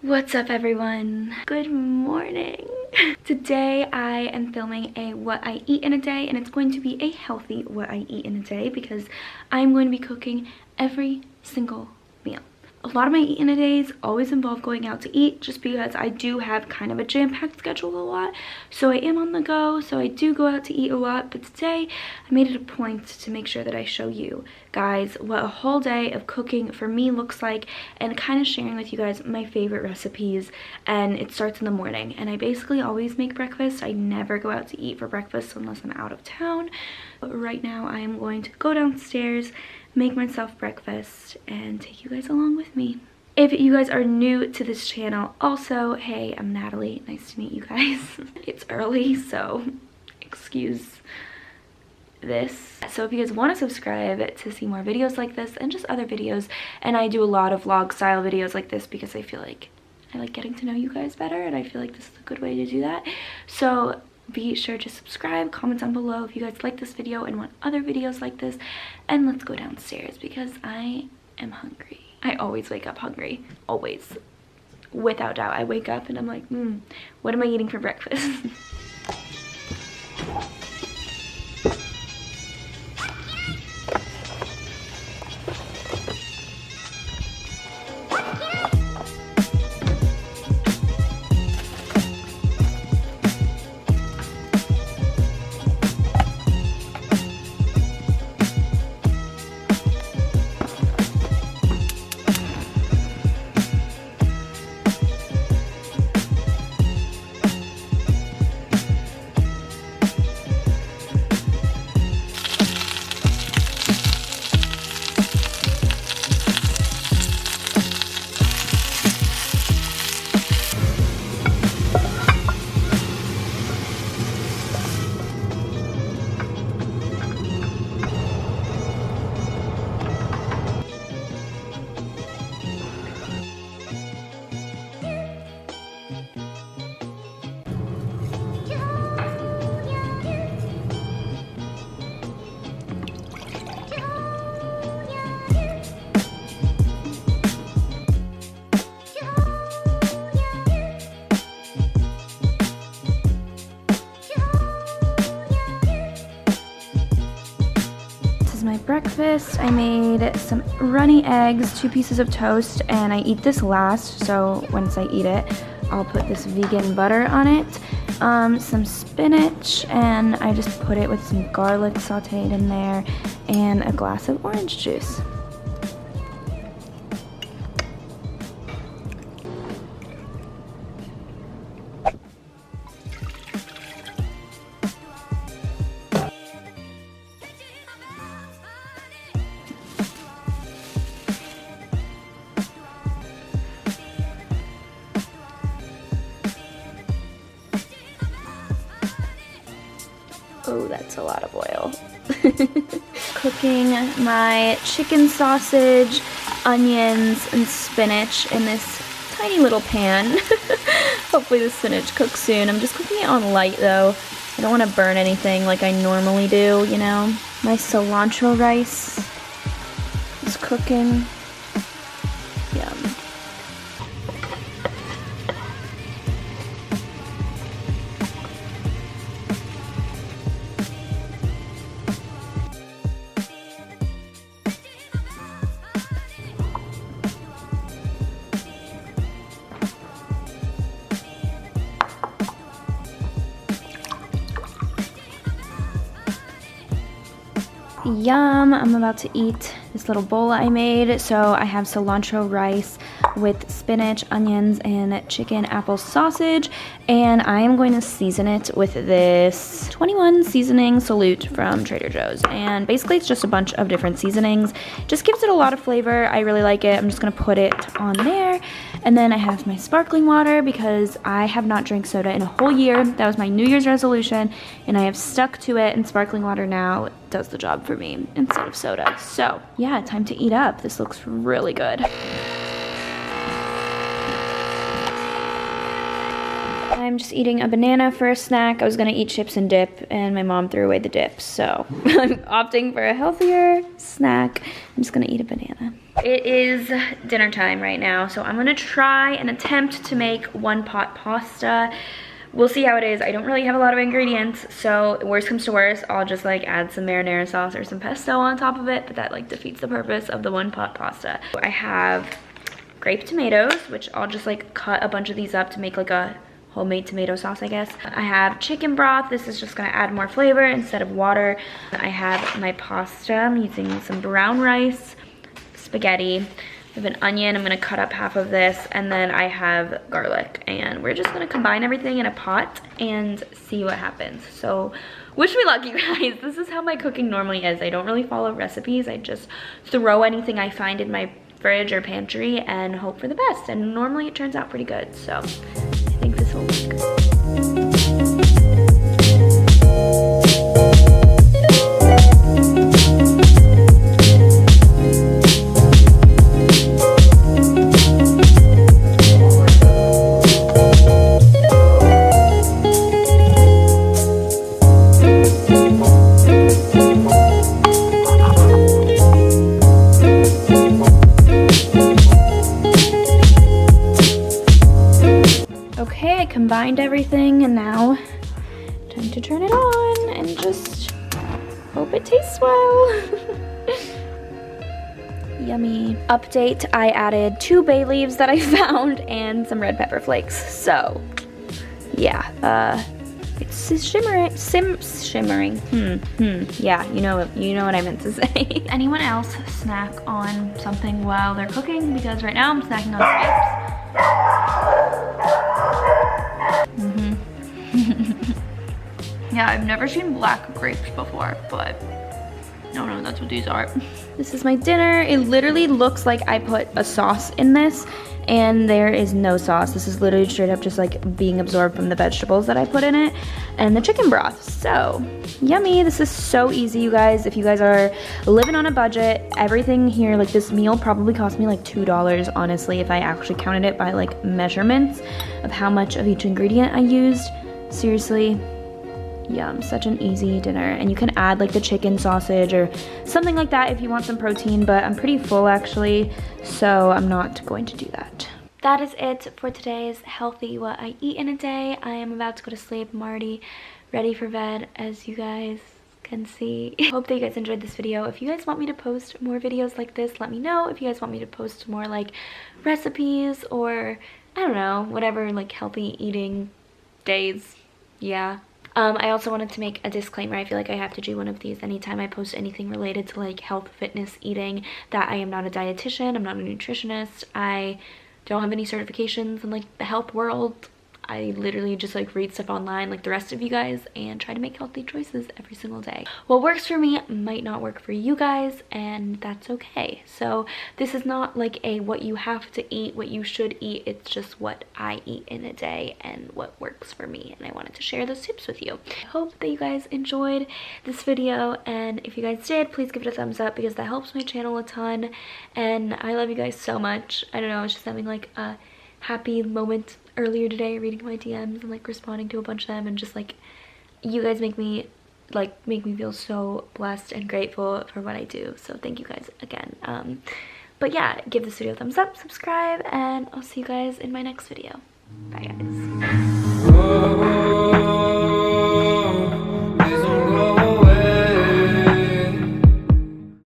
What's up everyone? Good morning. Today I am filming a what I eat in a day, and it's going to be a healthy what I eat in a day because I'm going to be cooking every single meal. A lot of my eat in a days always involve going out to eat just because I do have kind of a jam-packed schedule a lot. So I am on the go, so I do go out to eat a lot. But today I made it a point to make sure that I show you guys what a whole day of cooking for me looks like and kind of sharing with you guys my favorite recipes. And it starts in the morning, and I basically always make breakfast. I never go out to eat for breakfast unless I'm out of town. But right now I am going to go downstairs, make myself breakfast, and take you guys along with me. If you guys are new to this channel, also, hey, I'm Natalie. Nice to meet you guys. It's early, so excuse this. So if you guys want to subscribe to see more videos like this and just other videos, and I do a lot of vlog style videos like this because I feel like I like getting to know you guys better, and I feel like this is a good way to do that. So be sure to subscribe, comment down below if you guys like this video and want other videos like this, and let's go downstairs because I am hungry. I always wake up hungry, always. Without doubt, I wake up and I'm like, what am I eating for breakfast? My breakfast, I made some runny eggs, 2 pieces of toast, and I eat this last, so once I eat it I'll put this vegan butter on it, some spinach, and I just put it with some garlic sauteed in there and a glass of orange juice. Oh, that's a lot of oil. Cooking my chicken sausage, onions, and spinach in this tiny little pan. Hopefully the spinach cooks soon. I'm just cooking it on light though. I don't want to burn anything like I normally do, you know. My cilantro rice is cooking. Yum. Yum, I'm about to eat this little bowl I made. So I have cilantro rice with spinach, onions, and chicken apple sausage, and I am going to season it with this 21 seasoning salute from Trader Joe's. And basically it's just a bunch of different seasonings, just gives it a lot of flavor. I really like it. I'm just gonna put it on there. And then I have my sparkling water because I have not drank soda in a whole year. That was my New Year's resolution, and I have stuck to it, and sparkling water now does the job for me instead of soda. So yeah, time to eat up. This looks really good. I I'm just eating a banana for a snack. I was gonna eat chips and dip and my mom threw away the dip, so I'm opting for a healthier snack. I'm just gonna eat a banana. It is dinner time right now, so I'm gonna try and attempt to make one pot pasta. We'll see how it is. I don't really have a lot of ingredients, so worst comes to worst, I'll just like add some marinara sauce or some pesto on top of it, but that like defeats the purpose of the one pot pasta. I have grape tomatoes, which I'll just like cut a bunch of these up to make like a homemade tomato sauce, I guess. I have chicken broth. This is just gonna add more flavor instead of water. I have my pasta. I'm using some brown rice, spaghetti. I have an onion. I'm gonna cut up half of this, and then I have garlic, and we're just gonna combine everything in a pot and see what happens. So wish me luck, you guys. This is how my cooking normally is. I don't really follow recipes. I just throw anything I find in my fridge or pantry and hope for the best, and normally it turns out pretty good, so I think this will work. Okay, I combined everything, and now time to turn it on and just hope it tastes well. Yummy. Update, I added 2 bay leaves that I found and some red pepper flakes. So yeah, it's shimmering. Yeah, you know what I meant to say. Anyone else snack on something while they're cooking? Because right now I'm snacking on grapes. Yeah, I've never seen black grapes before, but no, that's what these are. This is my dinner. It literally looks like I put a sauce in this, and there is no sauce. This is literally straight up just like being absorbed from the vegetables that I put in it and the chicken broth. So yummy. This is so easy, you guys. If you guys are living on a budget, everything here, like this meal probably cost me like $2, honestly, if I actually counted it by like measurements of how much of each ingredient I used. Seriously, yum, such an easy dinner. And you can add like the chicken sausage or something like that if you want some protein, but I'm pretty full actually, so I'm not going to do that. That is it for today's healthy what I eat in a day. I am about to go to sleep. I'm already ready for bed, as you guys can see. Hope that you guys enjoyed this video. If you guys want me to post more videos like this, let me know. If you guys want me to post more like recipes or I don't know, whatever, like healthy eating days, yeah. I also wanted to make a disclaimer. I feel like I have to do one of these anytime I post anything related to like health, fitness, eating, that I am not a dietitian, I'm not a nutritionist, I don't have any certifications in like the health world. I literally just like read stuff online like the rest of you guys and try to make healthy choices every single day. What works for me might not work for you guys, and that's okay. So this is not like a what you have to eat, what you should eat. It's just what I eat in a day and what works for me, and I wanted to share those tips with you. I hope that you guys enjoyed this video, and if you guys did, please give it a thumbs up because that helps my channel a ton, and I love you guys so much. I don't know, I was just having like a happy moment earlier today reading my DMs and like responding to a bunch of them, and just like you guys make me feel so blessed and grateful for what I do, so thank you guys again. But yeah, give this video a thumbs up, subscribe, and I'll see you guys in my next video. Bye guys.